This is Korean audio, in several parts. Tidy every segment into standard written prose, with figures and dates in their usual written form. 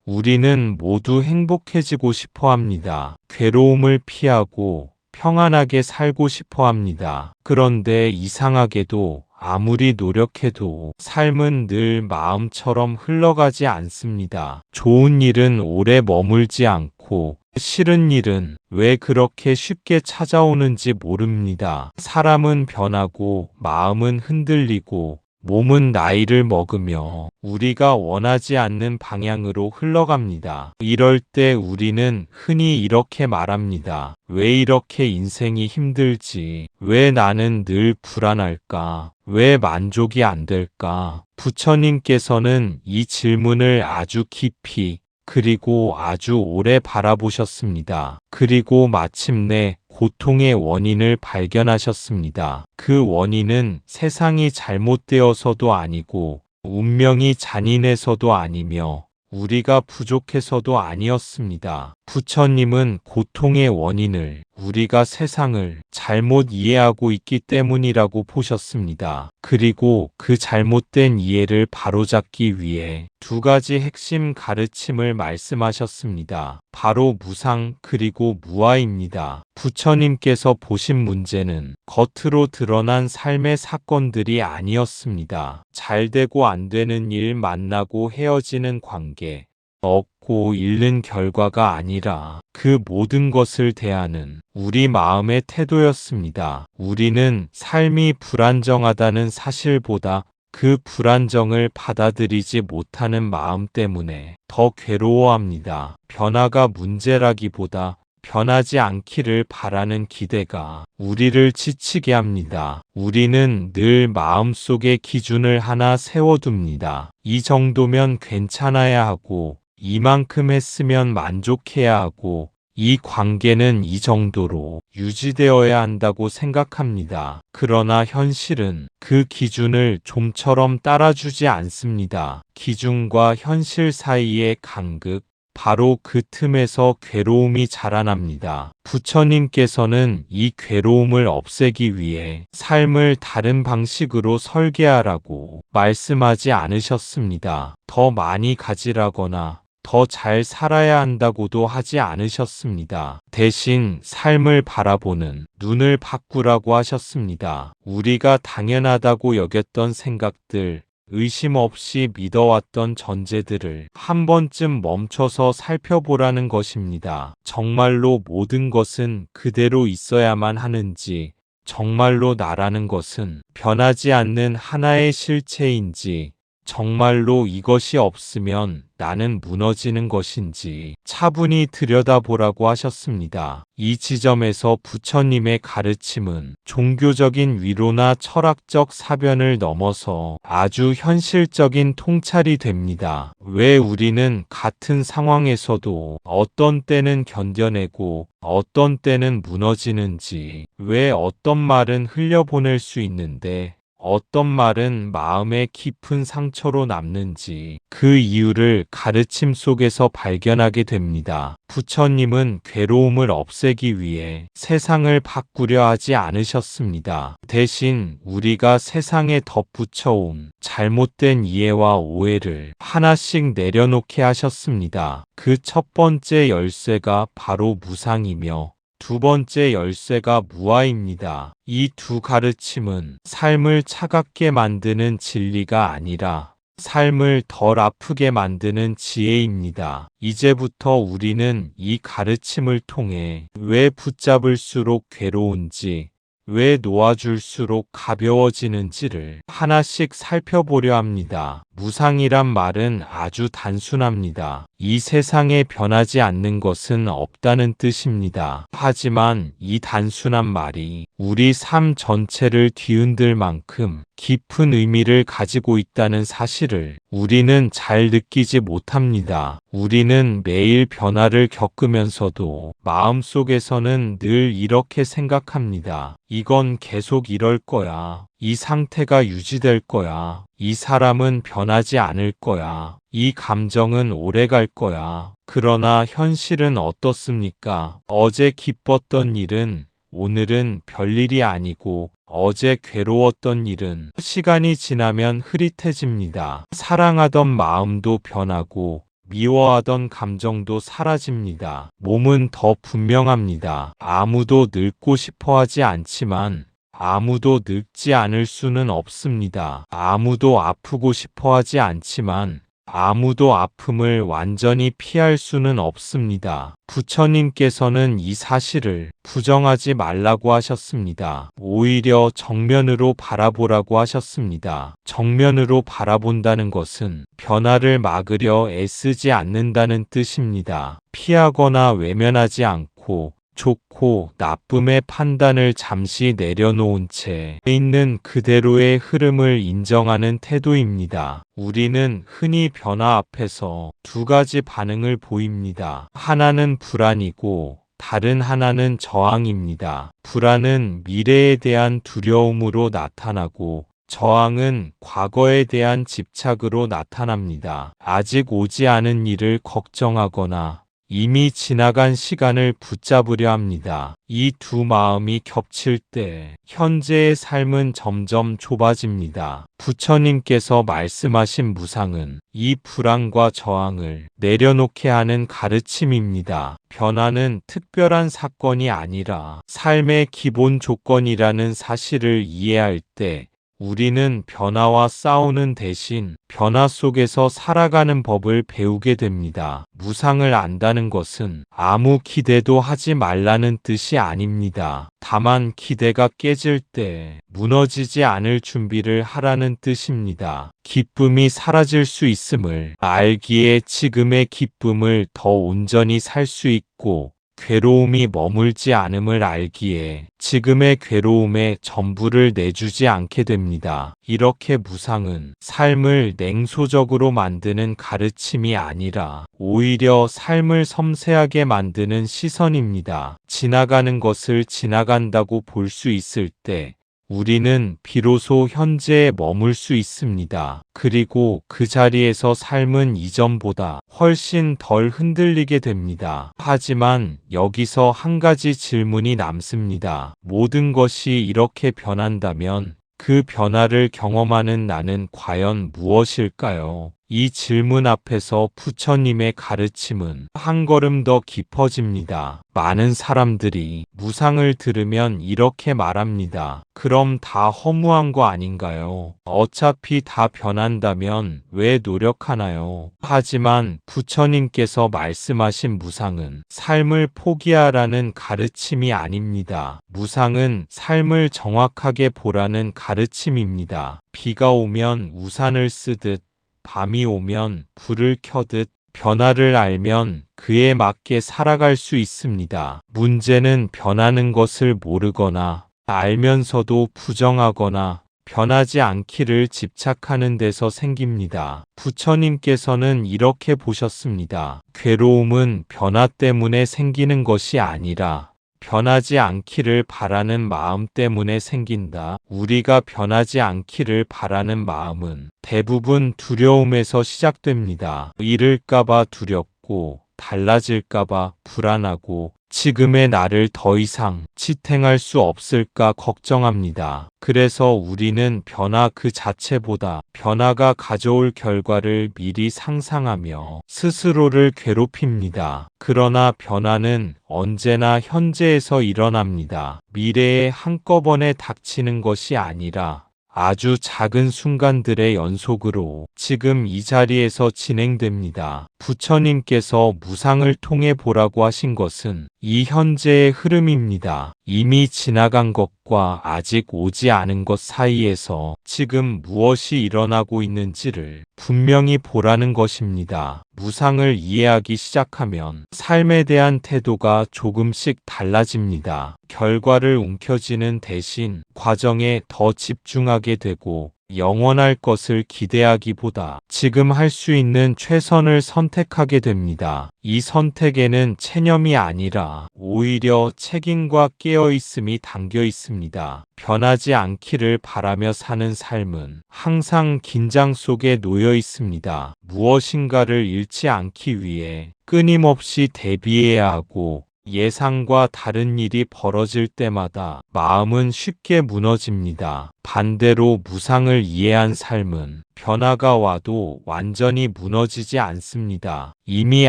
우리는 모두 행복해지고 싶어 합니다. 괴로움을 피하고 평안하게 살고 싶어 합니다. 그런데 이상하게도 아무리 노력해도 삶은 늘 마음처럼 흘러가지 않습니다. 좋은 일은 오래 머물지 않고 싫은 일은 왜 그렇게 쉽게 찾아오는지 모릅니다. 사람은 변하고 마음은 흔들리고 몸은 나이를 먹으며 우리가 원하지 않는 방향으로 흘러갑니다. 이럴 때 우리는 흔히 이렇게 말합니다. 왜 이렇게 인생이 힘들지? 왜 나는 늘 불안할까? 왜 만족이 안 될까? 부처님께서는 이 질문을 아주 깊이 그리고 아주 오래 바라보셨습니다. 그리고 마침내 고통의 원인을 발견하셨습니다. 그 원인은 세상이 잘못되어서도 아니고 운명이 잔인해서도 아니며 우리가 부족해서도 아니었습니다. 부처님은 고통의 원인을 우리가 세상을 잘못 이해하고 있기 때문이라고 보셨습니다. 그리고 그 잘못된 이해를 바로잡기 위해 두 가지 핵심 가르침을 말씀하셨습니다. 바로 무상 그리고 무아입니다. 부처님께서 보신 문제는 겉으로 드러난 삶의 사건들이 아니었습니다. 잘되고 안 되는 일, 만나고 헤어지는 관계, 얻고 잃는 결과가 아니라 그 모든 것을 대하는 우리 마음의 태도였습니다. 우리는 삶이 불안정하다는 사실보다 그 불안정을 받아들이지 못하는 마음 때문에 더 괴로워합니다. 변화가 문제라기보다 변하지 않기를 바라는 기대가 우리를 지치게 합니다. 우리는 늘 마음속에 기준을 하나 세워둡니다. 이 정도면 괜찮아야 하고 이만큼 했으면 만족해야 하고 이 관계는 이 정도로 유지되어야 한다고 생각합니다. 그러나 현실은 그 기준을 좀처럼 따라주지 않습니다. 기준과 현실 사이의 간극, 바로 그 틈에서 괴로움이 자라납니다. 부처님께서는 이 괴로움을 없애기 위해 삶을 다른 방식으로 설계하라고 말씀하지 않으셨습니다. 더 많이 가지라거나 더 잘 살아야 한다고도 하지 않으셨습니다. 대신 삶을 바라보는 눈을 바꾸라고 하셨습니다. 우리가 당연하다고 여겼던 생각들, 의심 없이 믿어왔던 전제들을 한 번쯤 멈춰서 살펴보라는 것입니다. 정말로 모든 것은 그대로 있어야만 하는지, 정말로 나라는 것은 변하지 않는 하나의 실체인지, 정말로 이것이 없으면 나는 무너지는 것인지 차분히 들여다보라고 하셨습니다. 이 지점에서 부처님의 가르침은 종교적인 위로나 철학적 사변을 넘어서 아주 현실적인 통찰이 됩니다. 왜 우리는 같은 상황에서도 어떤 때는 견뎌내고 어떤 때는 무너지는지, 왜 어떤 말은 흘려보낼 수 있는데 어떤 말은 마음에 깊은 상처로 남는지 그 이유를 가르침 속에서 발견하게 됩니다. 부처님은 괴로움을 없애기 위해 세상을 바꾸려 하지 않으셨습니다. 대신 우리가 세상에 덧붙여온 잘못된 이해와 오해를 하나씩 내려놓게 하셨습니다. 그 첫 번째 열쇠가 바로 무상이며 두 번째 열쇠가 무아입니다. 이 두 가르침은 삶을 차갑게 만드는 진리가 아니라 삶을 덜 아프게 만드는 지혜입니다. 이제부터 우리는 이 가르침을 통해 왜 붙잡을수록 괴로운지, 왜 놓아줄수록 가벼워지는지를 하나씩 살펴보려 합니다. 무상이란 말은 아주 단순합니다. 이 세상에 변하지 않는 것은 없다는 뜻입니다. 하지만 이 단순한 말이 우리 삶 전체를 뒤흔들 만큼 깊은 의미를 가지고 있다는 사실을 우리는 잘 느끼지 못합니다. 우리는 매일 변화를 겪으면서도 마음속에서는 늘 이렇게 생각합니다. 이건 계속 이럴 거야. 이 상태가 유지될 거야. 이 사람은 변하지 않을 거야. 이 감정은 오래 갈 거야. 그러나 현실은 어떻습니까? 어제 기뻤던 일은 오늘은 별일이 아니고 어제 괴로웠던 일은 시간이 지나면 흐릿해집니다. 사랑하던 마음도 변하고 미워하던 감정도 사라집니다. 몸은 더 분명합니다. 아무도 늙고 싶어 하지 않지만 아무도 늙지 않을 수는 없습니다. 아무도 아프고 싶어 하지 않지만 아무도 아픔을 완전히 피할 수는 없습니다. 부처님께서는 이 사실을 부정하지 말라고 하셨습니다. 오히려 정면으로 바라보라고 하셨습니다. 정면으로 바라본다는 것은 변화를 막으려 애쓰지 않는다는 뜻입니다. 피하거나 외면하지 않고 좋고 나쁨의 판단을 잠시 내려놓은 채 있는 그대로의 흐름을 인정하는 태도입니다. 우리는 흔히 변화 앞에서 두 가지 반응을 보입니다. 하나는 불안이고 다른 하나는 저항입니다. 불안은 미래에 대한 두려움으로 나타나고 저항은 과거에 대한 집착으로 나타납니다. 아직 오지 않은 일을 걱정하거나 이미 지나간 시간을 붙잡으려 합니다. 이 두 마음이 겹칠 때 현재의 삶은 점점 좁아집니다. 부처님께서 말씀하신 무상은 이 불안과 저항을 내려놓게 하는 가르침입니다. 변화는 특별한 사건이 아니라 삶의 기본 조건이라는 사실을 이해할 때 우리는 변화와 싸우는 대신 변화 속에서 살아가는 법을 배우게 됩니다. 무상을 안다는 것은 아무 기대도 하지 말라는 뜻이 아닙니다. 다만 기대가 깨질 때 무너지지 않을 준비를 하라는 뜻입니다. 기쁨이 사라질 수 있음을 알기에 지금의 기쁨을 더 온전히 살 수 있고 괴로움이 머물지 않음을 알기에 지금의 괴로움에 전부를 내주지 않게 됩니다. 이렇게 무상은 삶을 냉소적으로 만드는 가르침이 아니라 오히려 삶을 섬세하게 만드는 시선입니다. 지나가는 것을 지나간다고 볼 수 있을 때 우리는 비로소 현재에 머물 수 있습니다. 그리고 그 자리에서 삶은 이전보다 훨씬 덜 흔들리게 됩니다. 하지만 여기서 한 가지 질문이 남습니다. 모든 것이 이렇게 변한다면 그 변화를 경험하는 나는 과연 무엇일까요? 이 질문 앞에서 부처님의 가르침은 한 걸음 더 깊어집니다. 많은 사람들이 무상을 들으면 이렇게 말합니다. 그럼 다 허무한 거 아닌가요? 어차피 다 변한다면 왜 노력하나요? 하지만 부처님께서 말씀하신 무상은 삶을 포기하라는 가르침이 아닙니다. 무상은 삶을 정확하게 보라는 가르침입니다. 비가 오면 우산을 쓰듯 밤이 오면 불을 켜듯 변화를 알면 그에 맞게 살아갈 수 있습니다. 문제는 변하는 것을 모르거나 알면서도 부정하거나 변하지 않기를 집착하는 데서 생깁니다. 부처님께서는 이렇게 보셨습니다. 괴로움은 변화 때문에 생기는 것이 아니라 변하지 않기를 바라는 마음 때문에 생긴다. 우리가 변하지 않기를 바라는 마음은 대부분 두려움에서 시작됩니다. 잃을까봐 두렵고 달라질까봐 불안하고 지금의 나를 더 이상 지탱할 수 없을까 걱정합니다. 그래서 우리는 변화 그 자체보다 변화가 가져올 결과를 미리 상상하며 스스로를 괴롭힙니다. 그러나 변화는 언제나 현재에서 일어납니다. 미래에 한꺼번에 닥치는 것이 아니라 아주 작은 순간들의 연속으로 지금 이 자리에서 진행됩니다. 부처님께서 무상을 통해 보라고 하신 것은 이 현재의 흐름입니다. 이미 지나간 것과 아직 오지 않은 것 사이에서 지금 무엇이 일어나고 있는지를 분명히 보라는 것입니다. 무상을 이해하기 시작하면 삶에 대한 태도가 조금씩 달라집니다. 결과를 움켜쥐는 대신 과정에 더 집중하게 되고 영원할 것을 기대하기보다 지금 할 수 있는 최선을 선택하게 됩니다. 이 선택에는 체념이 아니라 오히려 책임과 깨어있음이 담겨 있습니다. 변하지 않기를 바라며 사는 삶은 항상 긴장 속에 놓여 있습니다. 무엇인가를 잃지 않기 위해 끊임없이 대비해야 하고 예상과 다른 일이 벌어질 때마다 마음은 쉽게 무너집니다. 반대로 무상을 이해한 삶은 변화가 와도 완전히 무너지지 않습니다. 이미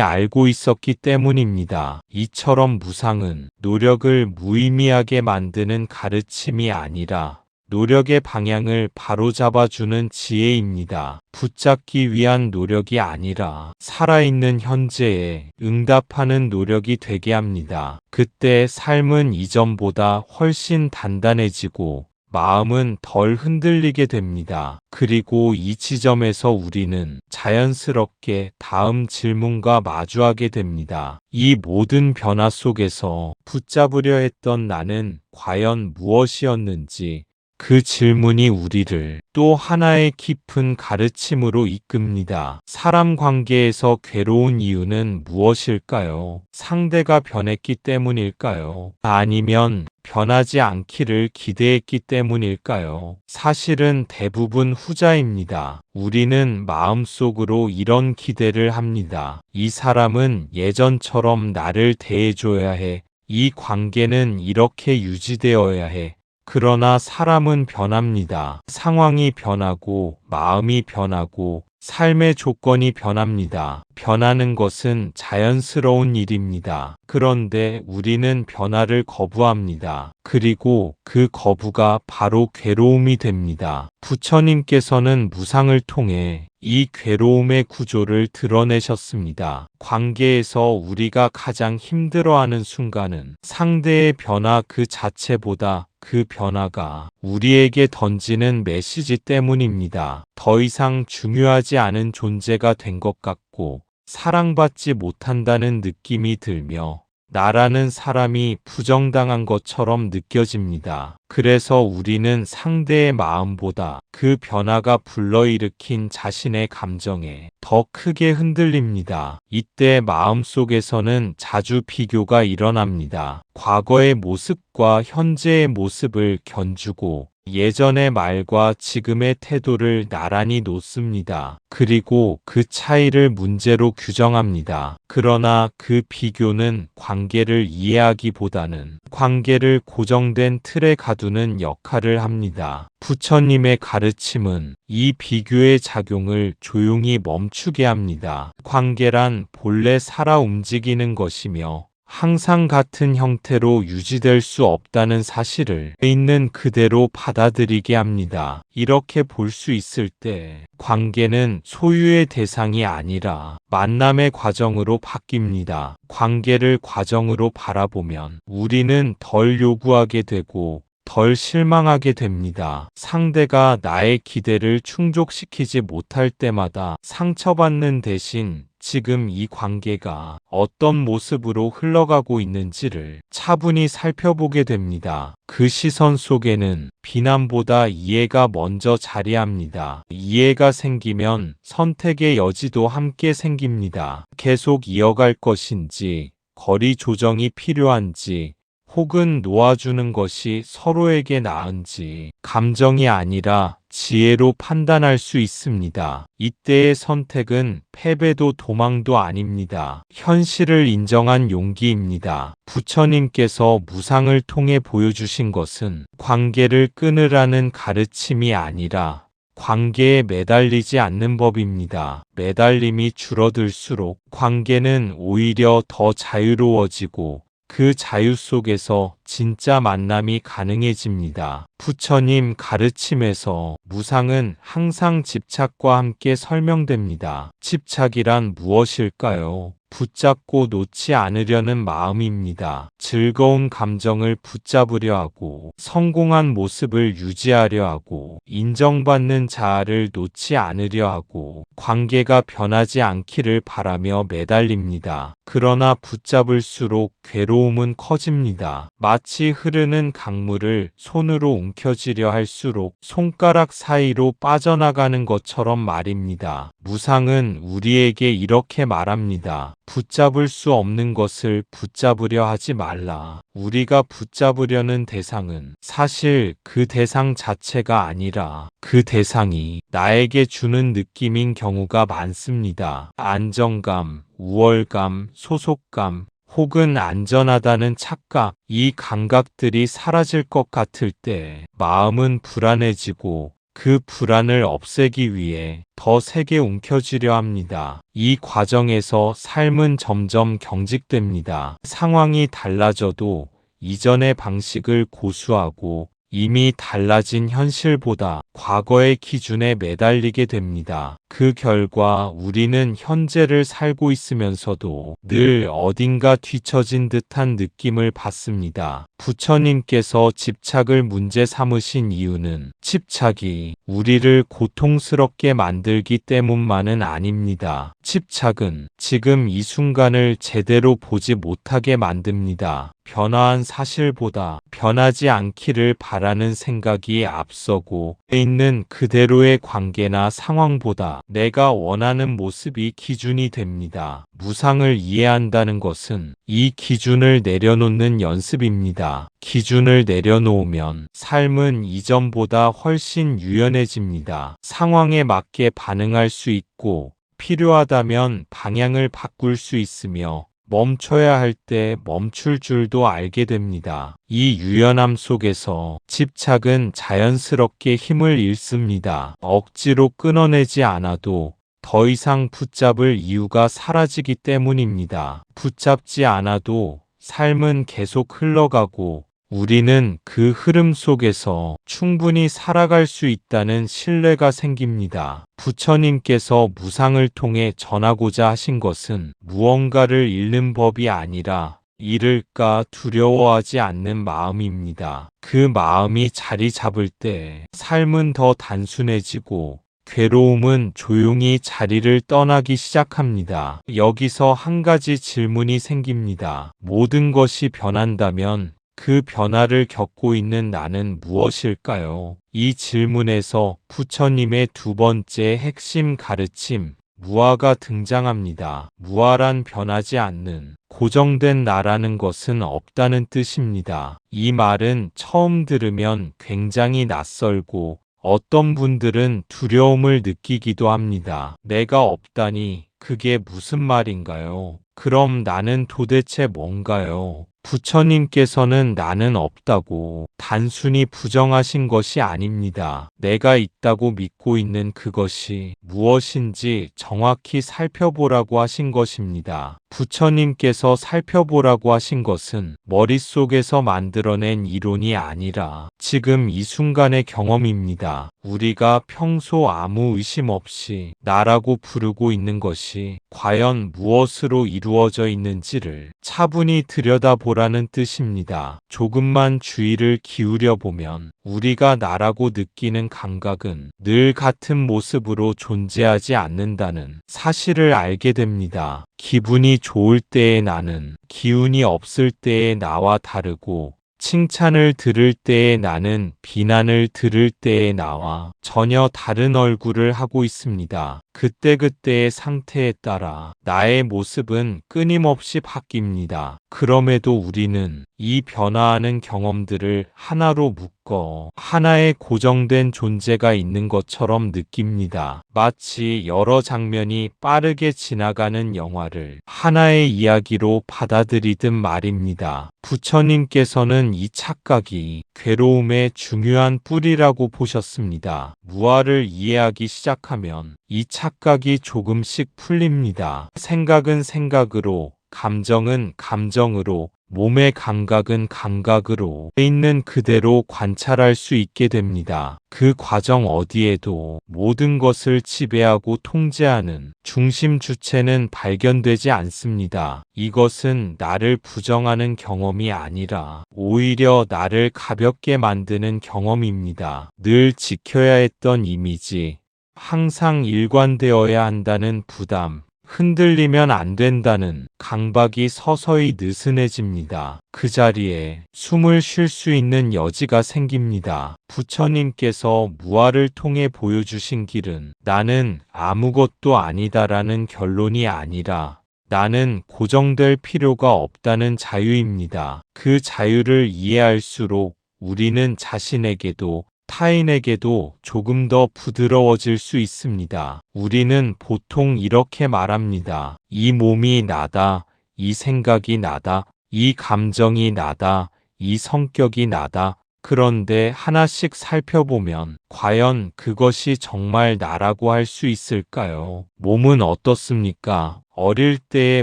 알고 있었기 때문입니다. 이처럼 무상은 노력을 무의미하게 만드는 가르침이 아니라 노력의 방향을 바로잡아주는 지혜입니다. 붙잡기 위한 노력이 아니라 살아있는 현재에 응답하는 노력이 되게 합니다. 그때 삶은 이전보다 훨씬 단단해지고 마음은 덜 흔들리게 됩니다. 그리고 이 지점에서 우리는 자연스럽게 다음 질문과 마주하게 됩니다. 이 모든 변화 속에서 붙잡으려 했던 나는 과연 무엇이었는지, 그 질문이 우리를 또 하나의 깊은 가르침으로 이끕니다. 사람 관계에서 괴로운 이유는 무엇일까요? 상대가 변했기 때문일까요? 아니면 변하지 않기를 기대했기 때문일까요? 사실은 대부분 후자입니다. 우리는 마음속으로 이런 기대를 합니다. 이 사람은 예전처럼 나를 대해줘야 해. 이 관계는 이렇게 유지되어야 해. 그러나 사람은 변합니다. 상황이 변하고 마음이 변하고 삶의 조건이 변합니다. 변하는 것은 자연스러운 일입니다. 그런데 우리는 변화를 거부합니다. 그리고 그 거부가 바로 괴로움이 됩니다. 부처님께서는 무상을 통해 이 괴로움의 구조를 드러내셨습니다. 관계에서 우리가 가장 힘들어하는 순간은 상대의 변화 그 자체보다 그 변화가 우리에게 던지는 메시지 때문입니다. 더 이상 중요하지 않은 존재가 된 것 같고 사랑받지 못한다는 느낌이 들며 나라는 사람이 부정당한 것처럼 느껴집니다. 그래서 우리는 상대의 마음보다 그 변화가 불러일으킨 자신의 감정에 더 크게 흔들립니다. 이때 마음속에서는 자주 비교가 일어납니다. 과거의 모습과 현재의 모습을 견주고 예전의 말과 지금의 태도를 나란히 놓습니다. 그리고 그 차이를 문제로 규정합니다. 그러나 그 비교는 관계를 이해하기보다는 관계를 고정된 틀에 가두는 역할을 합니다. 부처님의 가르침은 이 비교의 작용을 조용히 멈추게 합니다. 관계란 본래 살아 움직이는 것이며 항상 같은 형태로 유지될 수 없다는 사실을 있는 그대로 받아들이게 합니다. 이렇게 볼 수 있을 때 관계는 소유의 대상이 아니라 만남의 과정으로 바뀝니다. 관계를 과정으로 바라보면 우리는 덜 요구하게 되고 덜 실망하게 됩니다. 상대가 나의 기대를 충족시키지 못할 때마다 상처받는 대신 지금 이 관계가 어떤 모습으로 흘러가고 있는지를 차분히 살펴보게 됩니다. 그 시선 속에는 비난보다 이해가 먼저 자리합니다. 이해가 생기면 선택의 여지도 함께 생깁니다. 계속 이어갈 것인지, 거리 조정이 필요한지, 혹은 놓아주는 것이 서로에게 나은지 감정이 아니라 지혜로 판단할 수 있습니다. 이때의 선택은 패배도 도망도 아닙니다. 현실을 인정한 용기입니다. 부처님께서 무상을 통해 보여주신 것은 관계를 끊으라는 가르침이 아니라 관계에 매달리지 않는 법입니다. 매달림이 줄어들수록 관계는 오히려 더 자유로워지고 그 자유 속에서 진짜 만남이 가능해집니다. 부처님 가르침에서 무상은 항상 집착과 함께 설명됩니다. 집착이란 무엇일까요? 붙잡고 놓지 않으려는 마음입니다. 즐거운 감정을 붙잡으려 하고 성공한 모습을 유지하려 하고 인정받는 자아를 놓지 않으려 하고 관계가 변하지 않기를 바라며 매달립니다. 그러나 붙잡을수록 괴로움은 커집니다. 마치 흐르는 강물을 손으로 움켜쥐려 할수록 손가락 사이로 빠져나가는 것처럼 말입니다. 무상은 우리에게 이렇게 말합니다. 붙잡을 수 없는 것을 붙잡으려 하지 말라. 우리가 붙잡으려는 대상은 사실 그 대상 자체가 아니라 그 대상이 나에게 주는 느낌인 경우가 많습니다. 안정감, 우월감, 소속감, 혹은 안전하다는 착각, 이 감각들이 사라질 것 같을 때 마음은 불안해지고 그 불안을 없애기 위해 더 세게 움켜쥐려 합니다. 이 과정에서 삶은 점점 경직됩니다. 상황이 달라져도 이전의 방식을 고수하고 이미 달라진 현실보다 과거의 기준에 매달리게 됩니다. 그 결과 우리는 현재를 살고 있으면서도 늘 어딘가 뒤처진 듯한 느낌을 받습니다. 부처님께서 집착을 문제 삼으신 이유는 집착이 우리를 고통스럽게 만들기 때문만은 아닙니다. 집착은 지금 이 순간을 제대로 보지 못하게 만듭니다. 변화한 사실보다 변하지 않기를 바라는 생각이 앞서고 있는 그대로의 관계나 상황보다 내가 원하는 모습이 기준이 됩니다. 무상을 이해한다는 것은 이 기준을 내려놓는 연습입니다. 기준을 내려놓으면 삶은 이전보다 훨씬 유연해집니다. 상황에 맞게 반응할 수 있고 필요하다면 방향을 바꿀 수 있으며 멈춰야 할 때 멈출 줄도 알게 됩니다. 이 유연함 속에서 집착은 자연스럽게 힘을 잃습니다. 억지로 끊어내지 않아도 더 이상 붙잡을 이유가 사라지기 때문입니다. 붙잡지 않아도 삶은 계속 흘러가고 우리는 그 흐름 속에서 충분히 살아갈 수 있다는 신뢰가 생깁니다. 부처님께서 무상을 통해 전하고자 하신 것은 무언가를 잃는 법이 아니라 잃을까 두려워하지 않는 마음입니다. 그 마음이 자리 잡을 때 삶은 더 단순해지고 괴로움은 조용히 자리를 떠나기 시작합니다. 여기서 한 가지 질문이 생깁니다. 모든 것이 변한다면 그 변화를 겪고 있는 나는 무엇일까요? 이 질문에서 부처님의 두 번째 핵심 가르침, 무아가 등장합니다. 무아란 변하지 않는, 고정된 나라는 것은 없다는 뜻입니다. 이 말은 처음 들으면 굉장히 낯설고 어떤 분들은 두려움을 느끼기도 합니다. 내가 없다니 그게 무슨 말인가요? 그럼 나는 도대체 뭔가요? 부처님께서는 나는 없다고 단순히 부정하신 것이 아닙니다. 내가 있다고 믿고 있는 그것이 무엇인지 정확히 살펴보라고 하신 것입니다. 부처님께서 살펴보라고 하신 것은 머릿속에서 만들어낸 이론이 아니라 지금 이 순간의 경험입니다. 우리가 평소 아무 의심 없이 나라고 부르고 있는 것이 과연 무엇으로 이루어져 있는지를 차분히 들여다보라는 뜻입니다. 조금만 주의를 기울여 보면 우리가 나라고 느끼는 감각은 늘 같은 모습으로 존재하지 않는다는 사실을 알게 됩니다. 기분이 좋을 때의 나는 기운이 없을 때의 나와 다르고 칭찬을 들을 때의 나는 비난을 들을 때의 나와 전혀 다른 얼굴을 하고 있습니다. 그때그때의 상태에 따라 나의 모습은 끊임없이 바뀝니다. 그럼에도 우리는 이 변화하는 경험들을 하나로 묶어 하나의 고정된 존재가 있는 것처럼 느낍니다. 마치 여러 장면이 빠르게 지나가는 영화를 하나의 이야기로 받아들이듯 말입니다. 부처님께서는 이 착각이 괴로움의 중요한 뿌리라고 보셨습니다. 무아를 이해하기 시작하면 이 착각이 조금씩 풀립니다. 생각은 생각으로, 감정은 감정으로, 몸의 감각은 감각으로 있는 그대로 관찰할 수 있게 됩니다. 그 과정 어디에도 모든 것을 지배하고 통제하는 중심 주체는 발견되지 않습니다. 이것은 나를 부정하는 경험이 아니라 오히려 나를 가볍게 만드는 경험입니다. 늘 지켜야 했던 이미지, 항상 일관되어야 한다는 부담, 흔들리면 안 된다는 강박이 서서히 느슨해집니다. 그 자리에 숨을 쉴 수 있는 여지가 생깁니다. 부처님께서 무아를 통해 보여주신 길은 나는 아무것도 아니다라는 결론이 아니라 나는 고정될 필요가 없다는 자유입니다. 그 자유를 이해할수록 우리는 자신에게도 타인에게도 조금 더 부드러워질 수 있습니다. 우리는 보통 이렇게 말합니다. 이 몸이 나다. 이 생각이 나다, 이 감정이 나다, 이 성격이 나다. 그런데 하나씩 살펴보면 과연 그것이 정말 나라고 할 수 있을까요? 몸은 어떻습니까? 어릴 때의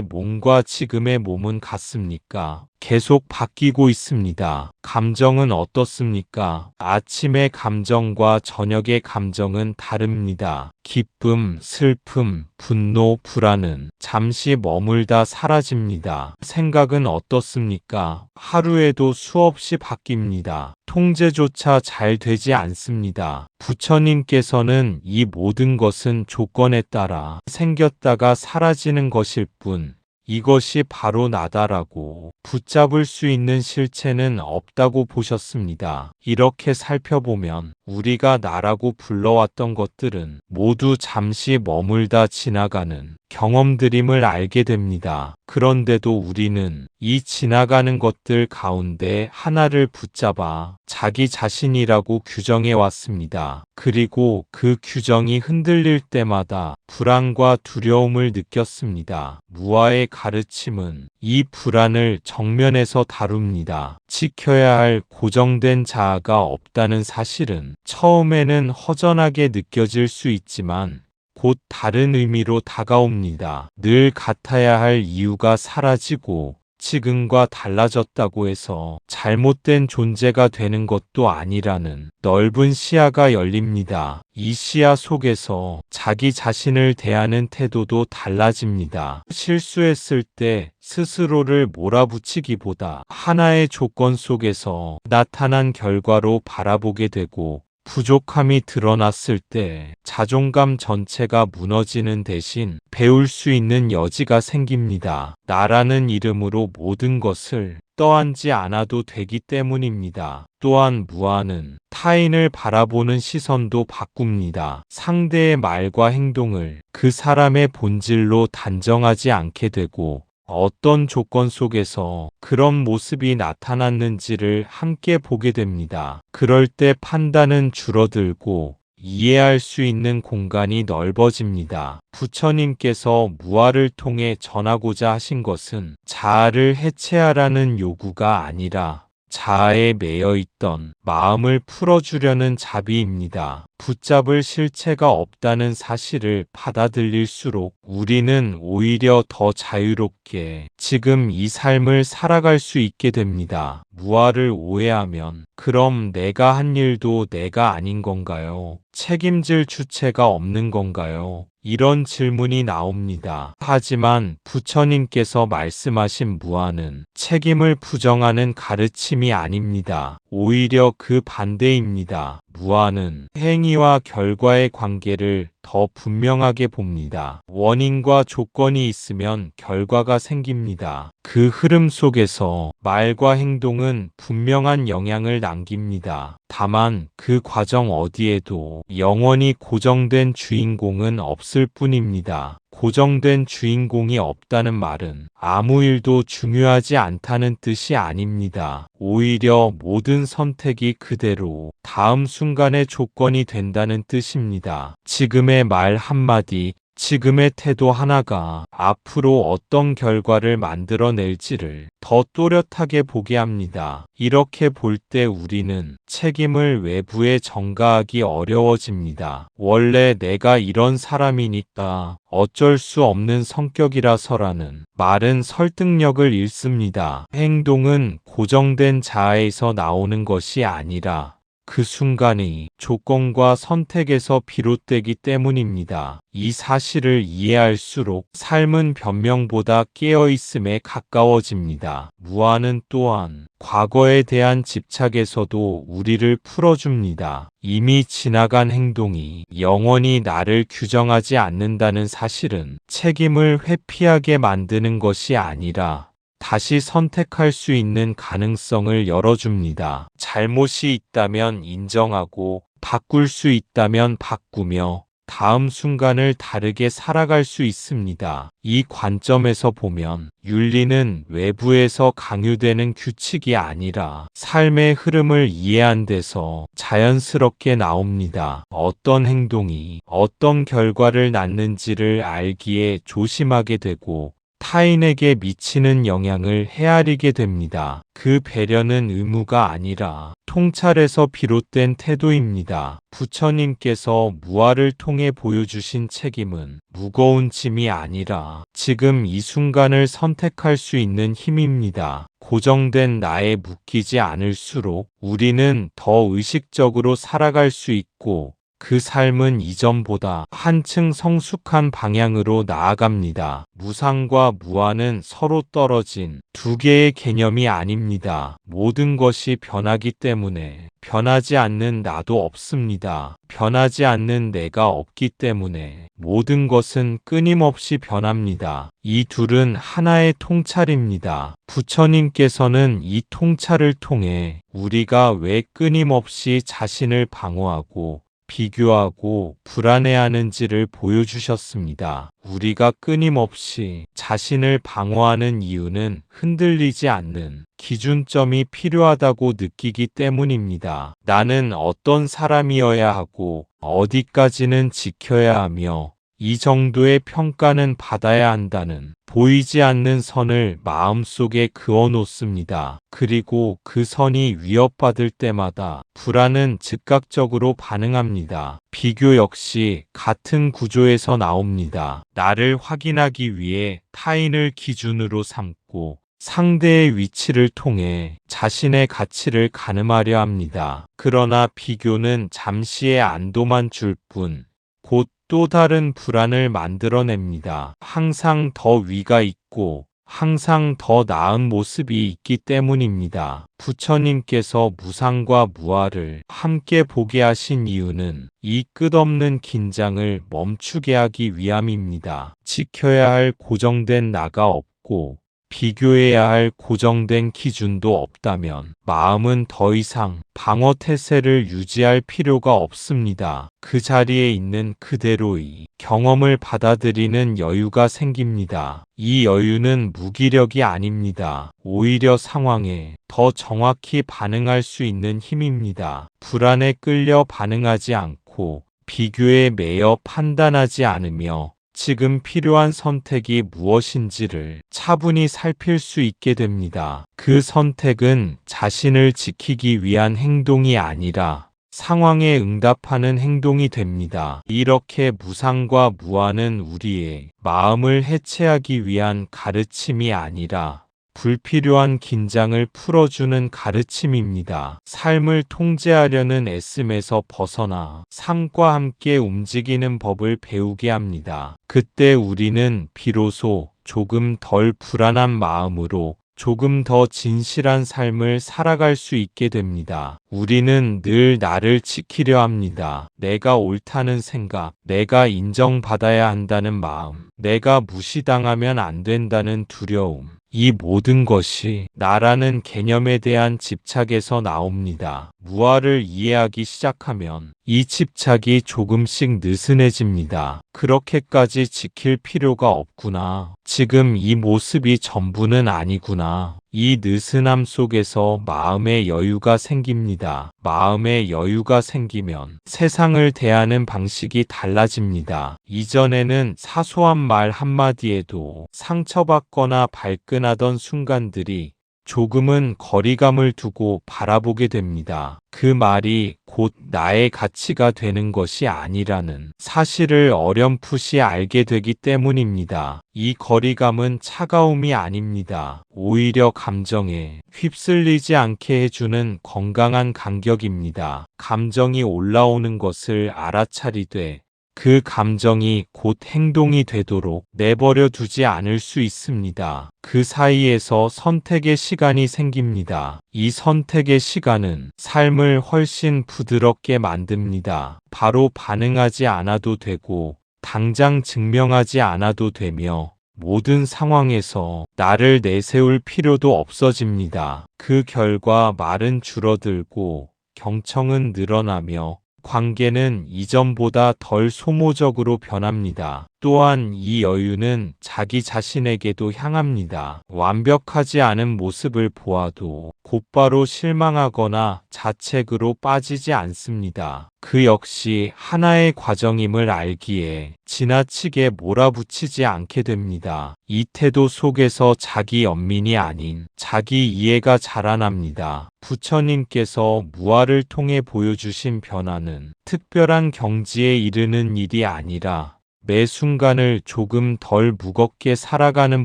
몸과 지금의 몸은 같습니까? 계속 바뀌고 있습니다. 감정은 어떻습니까? 아침의 감정과 저녁의 감정은 다릅니다. 기쁨, 슬픔, 분노, 불안은 잠시 머물다 사라집니다. 생각은 어떻습니까? 하루에도 수없이 바뀝니다. 통제조차 잘 되지 않습니다. 부처님께서는 이 모든 것은 조건에 따라 생겼다가 사라지는 것일 뿐, 이것이 바로 나다라고 붙잡을 수 있는 실체는 없다고 보셨습니다. 이렇게 살펴보면 우리가 나라고 불러왔던 것들은 모두 잠시 머물다 지나가는 경험들임을 알게 됩니다. 그런데도 우리는 이 지나가는 것들 가운데 하나를 붙잡아 자기 자신이라고 규정해 왔습니다. 그리고 그 규정이 흔들릴 때마다 불안과 두려움을 느꼈습니다. 무아의 가르침은 이 불안을 정면에서 다룹니다. 지켜야 할 고정된 자아가 없다는 사실은 처음에는 허전하게 느껴질 수 있지만 곧 다른 의미로 다가옵니다. 늘 같아야 할 이유가 사라지고 지금과 달라졌다고 해서 잘못된 존재가 되는 것도 아니라는 넓은 시야가 열립니다. 이 시야 속에서 자기 자신을 대하는 태도도 달라집니다. 실수했을 때 스스로를 몰아붙이기보다 하나의 조건 속에서 나타난 결과로 바라보게 되고, 부족함이 드러났을 때 자존감 전체가 무너지는 대신 배울 수 있는 여지가 생깁니다. 나라는 이름으로 모든 것을 떠안지 않아도 되기 때문입니다. 또한 무아는 타인을 바라보는 시선도 바꿉니다. 상대의 말과 행동을 그 사람의 본질로 단정하지 않게 되고, 어떤 조건 속에서 그런 모습이 나타났는지를 함께 보게 됩니다. 그럴 때 판단은 줄어들고 이해할 수 있는 공간이 넓어집니다. 부처님께서 무아를 통해 전하고자 하신 것은 자아를 해체하라는 요구가 아니라 자아에 매여 있던 마음을 풀어주려는 자비입니다. 붙잡을 실체가 없다는 사실을 받아들일수록 우리는 오히려 더 자유롭게 지금 이 삶을 살아갈 수 있게 됩니다. 무아를 오해하면 그럼 내가 한 일도 내가 아닌 건가요? 책임질 주체가 없는 건가요? 이런 질문이 나옵니다. 하지만 부처님께서 말씀하신 무아는 책임을 부정하는 가르침이 아닙니다. 오히려 그 반대입니다. 무아는 행위와 결과의 관계를 더 분명하게 봅니다. 원인과 조건이 있으면 결과가 생깁니다. 그 흐름 속에서 말과 행동은 분명한 영향을 남깁니다. 다만 그 과정 어디에도 영원히 고정된 주인공은 없을 뿐입니다. 고정된 주인공이 없다는 말은 아무 일도 중요하지 않다는 뜻이 아닙니다. 오히려 모든 선택이 그대로 다음 순간의 조건이 된다는 뜻입니다. 지금의 말 한마디, 지금의 태도 하나가 앞으로 어떤 결과를 만들어낼지를 더 또렷하게 보게 합니다. 이렇게 볼 때 우리는 책임을 외부에 전가하기 어려워집니다. 원래 내가 이런 사람이니까 어쩔 수 없는 성격이라서라는 말은 설득력을 잃습니다. 행동은 고정된 자아에서 나오는 것이 아니라 그 순간이 조건과 선택에서 비롯되기 때문입니다. 이 사실을 이해할수록 삶은 변명보다 깨어있음에 가까워집니다. 무아는 또한 과거에 대한 집착에서도 우리를 풀어줍니다. 이미 지나간 행동이 영원히 나를 규정하지 않는다는 사실은 책임을 회피하게 만드는 것이 아니라 다시 선택할 수 있는 가능성을 열어줍니다. 잘못이 있다면 인정하고 바꿀 수 있다면 바꾸며 다음 순간을 다르게 살아갈 수 있습니다. 이 관점에서 보면 윤리는 외부에서 강요되는 규칙이 아니라 삶의 흐름을 이해한 데서 자연스럽게 나옵니다. 어떤 행동이 어떤 결과를 낳는지를 알기에 조심하게 되고, 타인에게 미치는 영향을 헤아리게 됩니다. 그 배려는 의무가 아니라 통찰에서 비롯된 태도입니다. 부처님께서 무아를 통해 보여주신 책임은 무거운 짐이 아니라 지금 이 순간을 선택할 수 있는 힘입니다. 고정된 나에 묶이지 않을수록 우리는 더 의식적으로 살아갈 수 있고 그 삶은 이전보다 한층 성숙한 방향으로 나아갑니다. 무상과 무아는 서로 떨어진 두 개의 개념이 아닙니다. 모든 것이 변하기 때문에 변하지 않는 나도 없습니다. 변하지 않는 내가 없기 때문에 모든 것은 끊임없이 변합니다. 이 둘은 하나의 통찰입니다. 부처님께서는 이 통찰을 통해 우리가 왜 끊임없이 자신을 방어하고 비교하고 불안해하는지를 보여주셨습니다. 우리가 끊임없이 자신을 방어하는 이유는 흔들리지 않는 기준점이 필요하다고 느끼기 때문입니다. 나는 어떤 사람이어야 하고 어디까지는 지켜야 하며 이 정도의 평가는 받아야 한다는 보이지 않는 선을 마음속에 그어 놓습니다. 그리고 그 선이 위협받을 때마다 불안은 즉각적으로 반응합니다. 비교 역시 같은 구조에서 나옵니다. 나를 확인하기 위해 타인을 기준으로 삼고 상대의 위치를 통해 자신의 가치를 가늠하려 합니다. 그러나 비교는 잠시의 안도만 줄 뿐, 곧 또 다른 불안을 만들어냅니다. 항상 더 위가 있고 항상 더 나은 모습이 있기 때문입니다. 부처님께서 무상과 무아를 함께 보게 하신 이유는 이 끝없는 긴장을 멈추게 하기 위함입니다. 지켜야 할 고정된 나가 없고 비교해야 할 고정된 기준도 없다면 마음은 더 이상 방어 태세를 유지할 필요가 없습니다. 그 자리에 있는 그대로의 경험을 받아들이는 여유가 생깁니다. 이 여유는 무기력이 아닙니다. 오히려 상황에 더 정확히 반응할 수 있는 힘입니다. 불안에 끌려 반응하지 않고 비교에 매여 판단하지 않으며 지금 필요한 선택이 무엇인지를 차분히 살필 수 있게 됩니다. 그 선택은 자신을 지키기 위한 행동이 아니라 상황에 응답하는 행동이 됩니다. 이렇게 무상과 무아는 우리의 마음을 해체하기 위한 가르침이 아니라 불필요한 긴장을 풀어주는 가르침입니다. 삶을 통제하려는 애씀에서 벗어나 삶과 함께 움직이는 법을 배우게 합니다. 그때 우리는 비로소 조금 덜 불안한 마음으로 조금 더 진실한 삶을 살아갈 수 있게 됩니다. 우리는 늘 나를 지키려 합니다. 내가 옳다는 생각, 내가 인정받아야 한다는 마음, 내가 무시당하면 안 된다는 두려움. 이 모든 것이 나라는 개념에 대한 집착에서 나옵니다. 무아를 이해하기 시작하면 이 집착이 조금씩 느슨해집니다. 그렇게까지 지킬 필요가 없구나. 지금 이 모습이 전부는 아니구나. 이 느슨함 속에서 마음의 여유가 생깁니다. 마음의 여유가 생기면 세상을 대하는 방식이 달라집니다. 이전에는 사소한 말 한마디에도 상처받거나 발끈하던 순간들이 조금은 거리감을 두고 바라보게 됩니다. 그 말이 곧 나의 가치가 되는 것이 아니라는 사실을 어렴풋이 알게 되기 때문입니다. 이 거리감은 차가움이 아닙니다. 오히려 감정에 휩쓸리지 않게 해주는 건강한 간격입니다. 감정이 올라오는 것을 알아차리되 그 감정이 곧 행동이 되도록 내버려 두지 않을 수 있습니다. 그 사이에서 선택의 시간이 생깁니다. 이 선택의 시간은 삶을 훨씬 부드럽게 만듭니다. 바로 반응하지 않아도 되고 당장 증명하지 않아도 되며 모든 상황에서 나를 내세울 필요도 없어집니다. 그 결과 말은 줄어들고 경청은 늘어나며 관계는 이전보다 덜 소모적으로 변합니다. 또한 이 여유는 자기 자신에게도 향합니다. 완벽하지 않은 모습을 보아도 곧바로 실망하거나 자책으로 빠지지 않습니다. 그 역시 하나의 과정임을 알기에 지나치게 몰아붙이지 않게 됩니다. 이 태도 속에서 자기 연민이 아닌 자기 이해가 자라납니다. 부처님께서 무아를 통해 보여주신 변화는 특별한 경지에 이르는 일이 아니라 매 순간을 조금 덜 무겁게 살아가는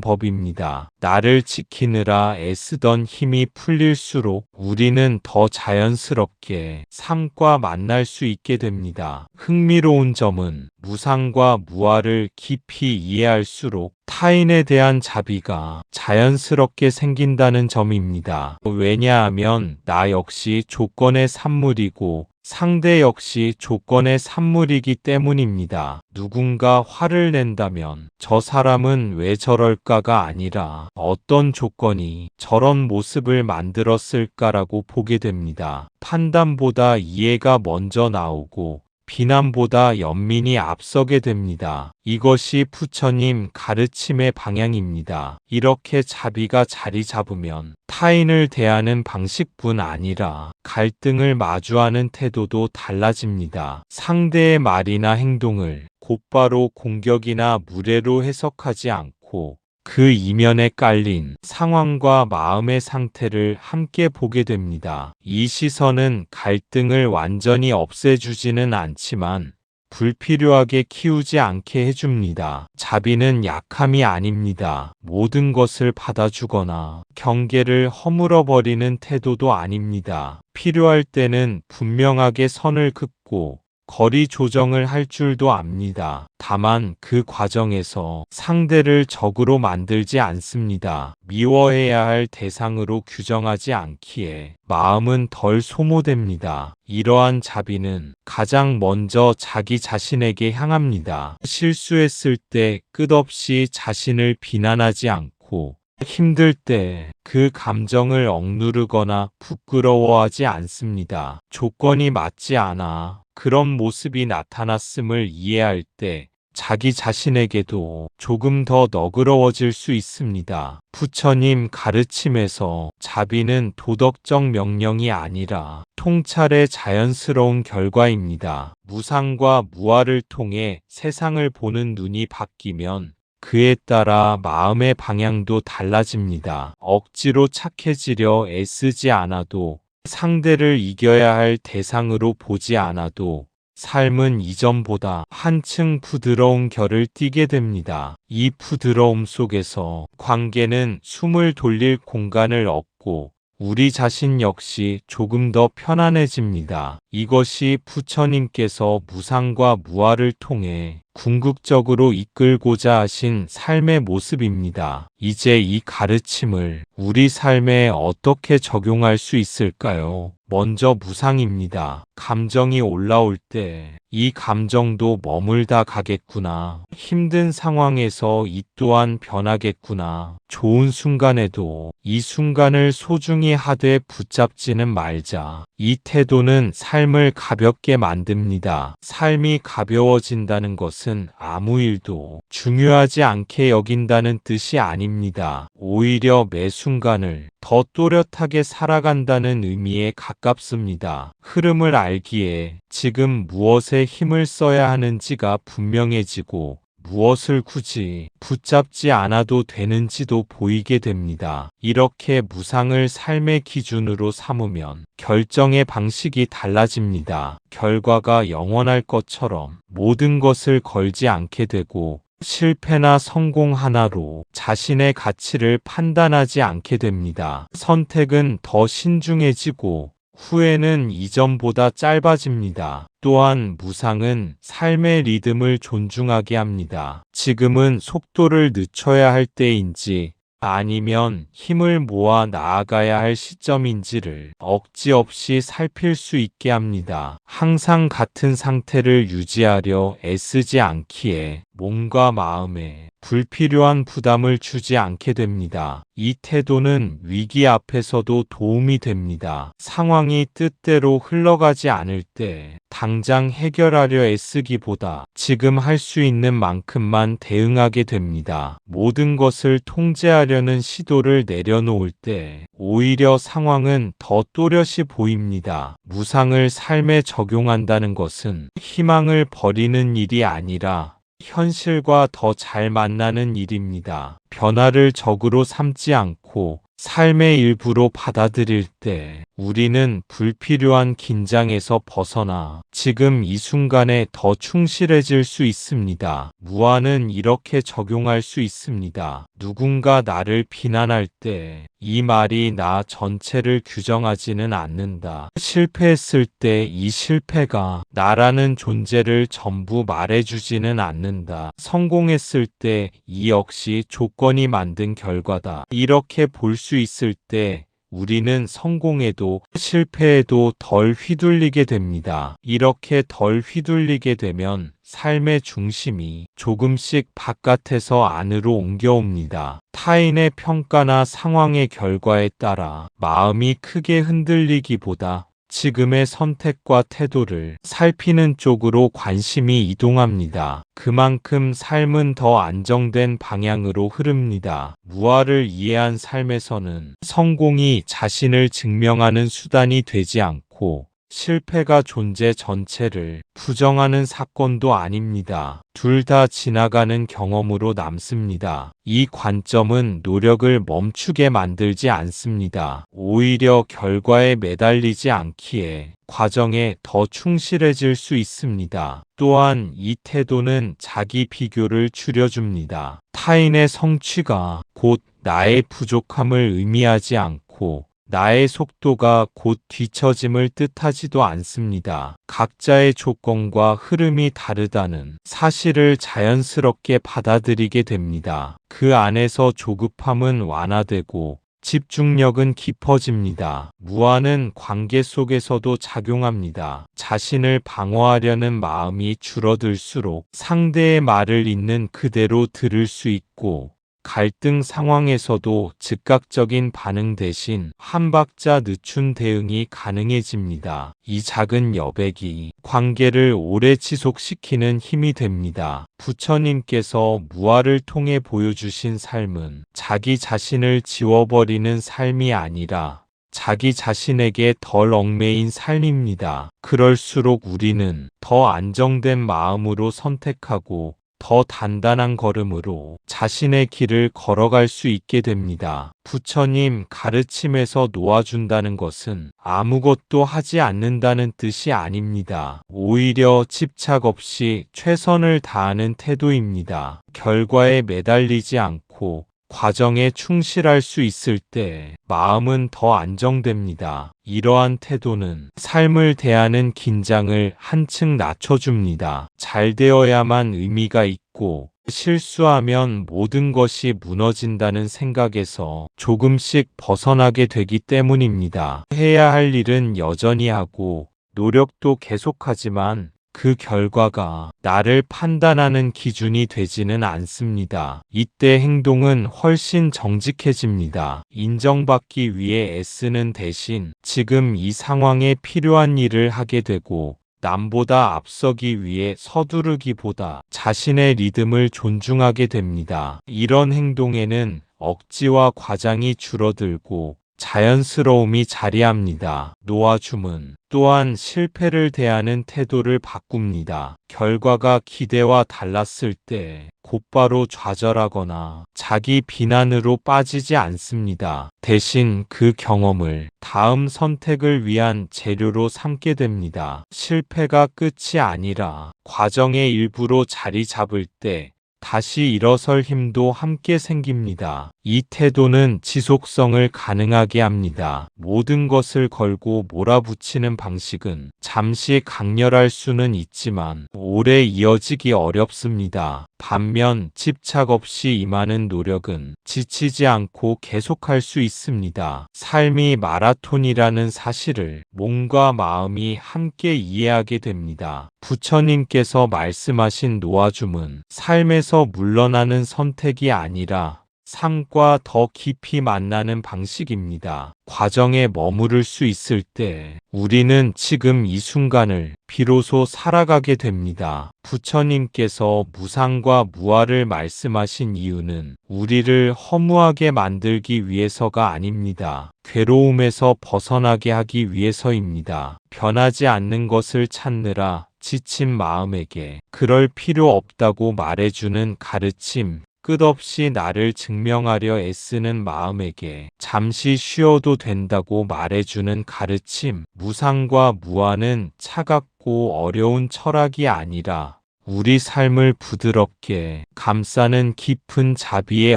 법입니다. 나를 지키느라 애쓰던 힘이 풀릴수록 우리는 더 자연스럽게 삶과 만날 수 있게 됩니다. 흥미로운 점은 무상과 무아를 깊이 이해할수록 타인에 대한 자비가 자연스럽게 생긴다는 점입니다. 왜냐하면 나 역시 조건의 산물이고 상대 역시 조건의 산물이기 때문입니다. 누군가 화를 낸다면 저 사람은 왜 저럴까가 아니라 어떤 조건이 저런 모습을 만들었을까라고 보게 됩니다. 판단보다 이해가 먼저 나오고 비난보다 연민이 앞서게 됩니다. 이것이 부처님 가르침의 방향입니다. 이렇게 자비가 자리 잡으면 타인을 대하는 방식뿐 아니라 갈등을 마주하는 태도도 달라집니다. 상대의 말이나 행동을 곧바로 공격이나 무례로 해석하지 않고 그 이면에 깔린 상황과 마음의 상태를 함께 보게 됩니다. 이 시선은 갈등을 완전히 없애주지는 않지만 불필요하게 키우지 않게 해줍니다. 자비는 약함이 아닙니다. 모든 것을 받아주거나 경계를 허물어버리는 태도도 아닙니다. 필요할 때는 분명하게 선을 긋고 거리 조정을 할 줄도 압니다. 다만 그 과정에서 상대를 적으로 만들지 않습니다. 미워해야 할 대상으로 규정하지 않기에 마음은 덜 소모됩니다. 이러한 자비는 가장 먼저 자기 자신에게 향합니다. 실수했을 때 끝없이 자신을 비난하지 않고 힘들 때 그 감정을 억누르거나 부끄러워하지 않습니다. 조건이 맞지 않아 그런 모습이 나타났음을 이해할 때 자기 자신에게도 조금 더 너그러워질 수 있습니다. 부처님 가르침에서 자비는 도덕적 명령이 아니라 통찰의 자연스러운 결과입니다. 무상과 무아를 통해 세상을 보는 눈이 바뀌면 그에 따라 마음의 방향도 달라집니다. 억지로 착해지려 애쓰지 않아도 상대를 이겨야 할 대상으로 보지 않아도 삶은 이전보다 한층 부드러운 결을 띠게 됩니다. 이 부드러움 속에서 관계는 숨을 돌릴 공간을 얻고 우리 자신 역시 조금 더 편안해집니다. 이것이 부처님께서 무상과 무아를 통해 궁극적으로 이끌고자 하신 삶의 모습입니다. 이제 이 가르침을 우리 삶에 어떻게 적용할 수 있을까요? 먼저 무상입니다. 감정이 올라올 때 이 감정도 머물다 가겠구나. 힘든 상황에서 이 또한 변하겠구나. 좋은 순간에도 이 순간을 소중히 하되 붙잡지는 말자. 이 태도는 삶을 가볍게 만듭니다. 삶이 가벼워진다는 것은 아무 일도 중요하지 않게 여긴다는 뜻이 아닙니다. 오히려 매 순간을 더 또렷하게 살아간다는 의미에 가깝습니다. 흐름을 알기에 지금 무엇에 힘을 써야 하는지가 분명해지고 무엇을 굳이 붙잡지 않아도 되는지도 보이게 됩니다. 이렇게 무상을 삶의 기준으로 삼으면 결정의 방식이 달라집니다. 결과가 영원할 것처럼 모든 것을 걸지 않게 되고 실패나 성공 하나로 자신의 가치를 판단하지 않게 됩니다. 선택은 더 신중해지고 후회는 이전보다 짧아집니다. 또한 무상은 삶의 리듬을 존중하게 합니다. 지금은 속도를 늦춰야 할 때인지 아니면 힘을 모아 나아가야 할 시점인지를 억지 없이 살필 수 있게 합니다. 항상 같은 상태를 유지하려 애쓰지 않기에 몸과 마음에 불필요한 부담을 주지 않게 됩니다. 이 태도는 위기 앞에서도 도움이 됩니다. 상황이 뜻대로 흘러가지 않을 때 당장 해결하려 애쓰기보다 지금 할 수 있는 만큼만 대응하게 됩니다. 모든 것을 통제하려는 시도를 내려놓을 때 오히려 상황은 더 또렷이 보입니다. 무상을 삶에 적용한다는 것은 희망을 버리는 일이 아니라 현실과 더 잘 만나는 일입니다. 변화를 적으로 삼지 않고 삶의 일부로 받아들일 때 우리는 불필요한 긴장에서 벗어나 지금 이 순간에 더 충실해질 수 있습니다. 무아는 이렇게 적용할 수 있습니다. 누군가 나를 비난할 때 이 말이 나 전체를 규정하지는 않는다. 실패했을 때 이 실패가 나라는 존재를 전부 말해주지는 않는다. 성공했을 때 이 역시 조건이 만든 결과다. 이렇게 볼 수 있을 때 우리는 성공에도 실패에도 덜 휘둘리게 됩니다. 이렇게 덜 휘둘리게 되면 삶의 중심이 조금씩 바깥에서 안으로 옮겨옵니다. 타인의 평가나 상황의 결과에 따라 마음이 크게 흔들리기보다 지금의 선택과 태도를 살피는 쪽으로 관심이 이동합니다. 그만큼 삶은 더 안정된 방향으로 흐릅니다. 무아를 이해한 삶에서는 성공이 자신을 증명하는 수단이 되지 않고 실패가 존재 전체를 부정하는 사건도 아닙니다. 둘 다 지나가는 경험으로 남습니다. 이 관점은 노력을 멈추게 만들지 않습니다. 오히려 결과에 매달리지 않기에 과정에 더 충실해질 수 있습니다. 또한 이 태도는 자기 비교를 줄여줍니다. 타인의 성취가 곧 나의 부족함을 의미하지 않고 나의 속도가 곧 뒤처짐을 뜻하지도 않습니다. 각자의 조건과 흐름이 다르다는 사실을 자연스럽게 받아들이게 됩니다. 그 안에서 조급함은 완화되고 집중력은 깊어집니다. 무아는 관계 속에서도 작용합니다. 자신을 방어하려는 마음이 줄어들수록 상대의 말을 있는 그대로 들을 수 있고 갈등 상황에서도 즉각적인 반응 대신 한 박자 늦춘 대응이 가능해집니다. 이 작은 여백이 관계를 오래 지속시키는 힘이 됩니다. 부처님께서 무아를 통해 보여주신 삶은 자기 자신을 지워버리는 삶이 아니라 자기 자신에게 덜 얽매인 삶입니다. 그럴수록 우리는 더 안정된 마음으로 선택하고 더 단단한 걸음으로 자신의 길을 걸어갈 수 있게 됩니다. 부처님 가르침에서 놓아준다는 것은 아무것도 하지 않는다는 뜻이 아닙니다. 오히려 집착 없이 최선을 다하는 태도입니다. 결과에 매달리지 않고 과정에 충실할 수 있을 때 마음은 더 안정됩니다. 이러한 태도는 삶을 대하는 긴장을 한층 낮춰줍니다. 잘 되어야만 의미가 있고 실수하면 모든 것이 무너진다는 생각에서 조금씩 벗어나게 되기 때문입니다. 해야 할 일은 여전히 하고 노력도 계속하지만 그 결과가 나를 판단하는 기준이 되지는 않습니다. 이때 행동은 훨씬 정직해집니다. 인정받기 위해 애쓰는 대신 지금 이 상황에 필요한 일을 하게 되고 남보다 앞서기 위해 서두르기보다 자신의 리듬을 존중하게 됩니다. 이런 행동에는 억지와 과장이 줄어들고 자연스러움이 자리합니다. 놓아줌은 또한 실패를 대하는 태도를 바꿉니다. 결과가 기대와 달랐을 때 곧바로 좌절하거나 자기 비난으로 빠지지 않습니다. 대신 그 경험을 다음 선택을 위한 재료로 삼게 됩니다. 실패가 끝이 아니라 과정의 일부로 자리 잡을 때 다시 일어설 힘도 함께 생깁니다. 이 태도는 지속성을 가능하게 합니다. 모든 것을 걸고 몰아붙이는 방식은 잠시 강렬할 수는 있지만 오래 이어지기 어렵습니다. 반면 집착 없이 임하는 노력은 지치지 않고 계속할 수 있습니다. 삶이 마라톤이라는 사실을 몸과 마음이 함께 이해하게 됩니다. 부처님께서 말씀하신 놓아줌은 삶에서 물러나는 선택이 아니라 삶과 더 깊이 만나는 방식입니다. 과정에 머무를 수 있을 때 우리는 지금 이 순간을 비로소 살아가게 됩니다. 부처님께서 무상과 무아를 말씀하신 이유는 우리를 허무하게 만들기 위해서가 아닙니다. 괴로움에서 벗어나게 하기 위해서입니다. 변하지 않는 것을 찾느라 지친 마음에게 그럴 필요 없다고 말해주는 가르침, 끝없이 나를 증명하려 애쓰는 마음에게 잠시 쉬어도 된다고 말해주는 가르침, 무상과 무아는 차갑고 어려운 철학이 아니라 우리 삶을 부드럽게 감싸는 깊은 자비의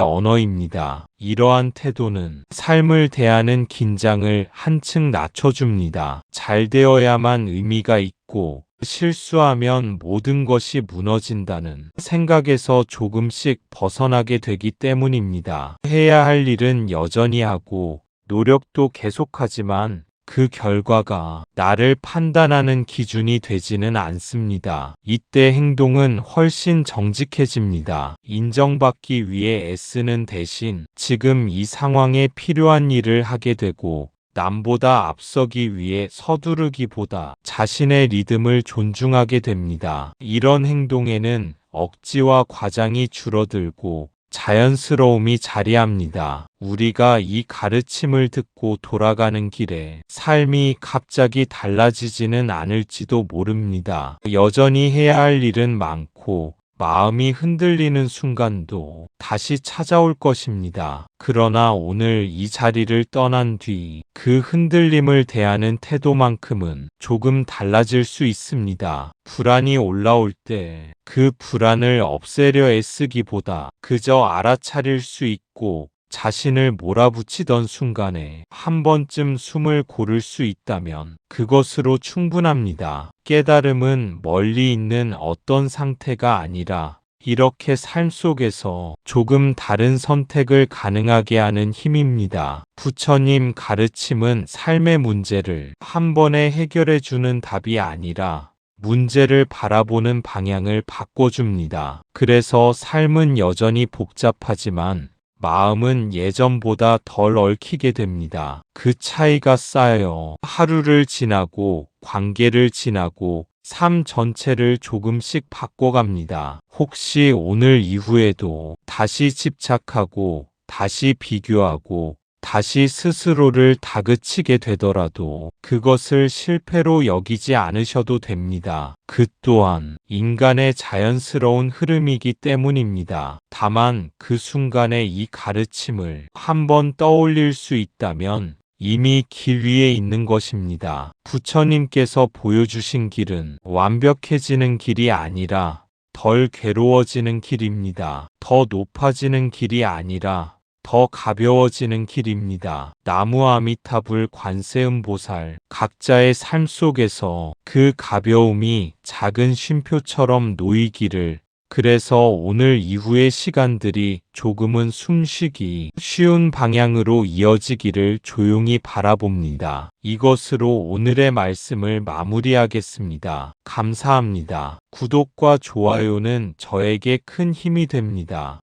언어입니다. 이러한 태도는 삶을 대하는 긴장을 한층 낮춰줍니다. 잘 되어야만 의미가 있고 실수하면 모든 것이 무너진다는 생각에서 조금씩 벗어나게 되기 때문입니다. 해야 할 일은 여전히 하고 노력도 계속하지만 그 결과가 나를 판단하는 기준이 되지는 않습니다. 이때 행동은 훨씬 정직해집니다. 인정받기 위해 애쓰는 대신 지금 이 상황에 필요한 일을 하게 되고 남보다 앞서기 위해 서두르기보다 자신의 리듬을 존중하게 됩니다. 이런 행동에는 억지와 과장이 줄어들고 자연스러움이 자리합니다. 우리가 이 가르침을 듣고 돌아가는 길에 삶이 갑자기 달라지지는 않을지도 모릅니다. 여전히 해야 할 일은 많고 마음이 흔들리는 순간도 다시 찾아올 것입니다. 그러나 오늘 이 자리를 떠난 뒤 그 흔들림을 대하는 태도만큼은 조금 달라질 수 있습니다. 불안이 올라올 때 그 불안을 없애려 애쓰기보다 그저 알아차릴 수 있고 자신을 몰아붙이던 순간에 한 번쯤 숨을 고를 수 있다면 그것으로 충분합니다. 깨달음은 멀리 있는 어떤 상태가 아니라 이렇게 삶 속에서 조금 다른 선택을 가능하게 하는 힘입니다. 부처님 가르침은 삶의 문제를 한 번에 해결해 주는 답이 아니라 문제를 바라보는 방향을 바꿔줍니다. 그래서 삶은 여전히 복잡하지만 마음은 예전보다 덜 얽히게 됩니다. 그 차이가 쌓여 하루를 지나고 관계를 지나고 삶 전체를 조금씩 바꿔갑니다. 혹시 오늘 이후에도 다시 집착하고 다시 비교하고 다시 스스로를 다그치게 되더라도 그것을 실패로 여기지 않으셔도 됩니다. 그 또한 인간의 자연스러운 흐름이기 때문입니다. 다만 그 순간에 이 가르침을 한번 떠올릴 수 있다면 이미 길 위에 있는 것입니다. 부처님께서 보여주신 길은 완벽해지는 길이 아니라 덜 괴로워지는 길입니다. 더 높아지는 길이 아니라 더 가벼워지는 길입니다. 나무 아미타불 관세음보살 각자의 삶 속에서 그 가벼움이 작은 쉼표처럼 놓이기를, 그래서 오늘 이후의 시간들이 조금은 숨쉬기 쉬운 방향으로 이어지기를 조용히 바라봅니다. 이것으로 오늘의 말씀을 마무리하겠습니다. 감사합니다. 구독과 좋아요는 저에게 큰 힘이 됩니다.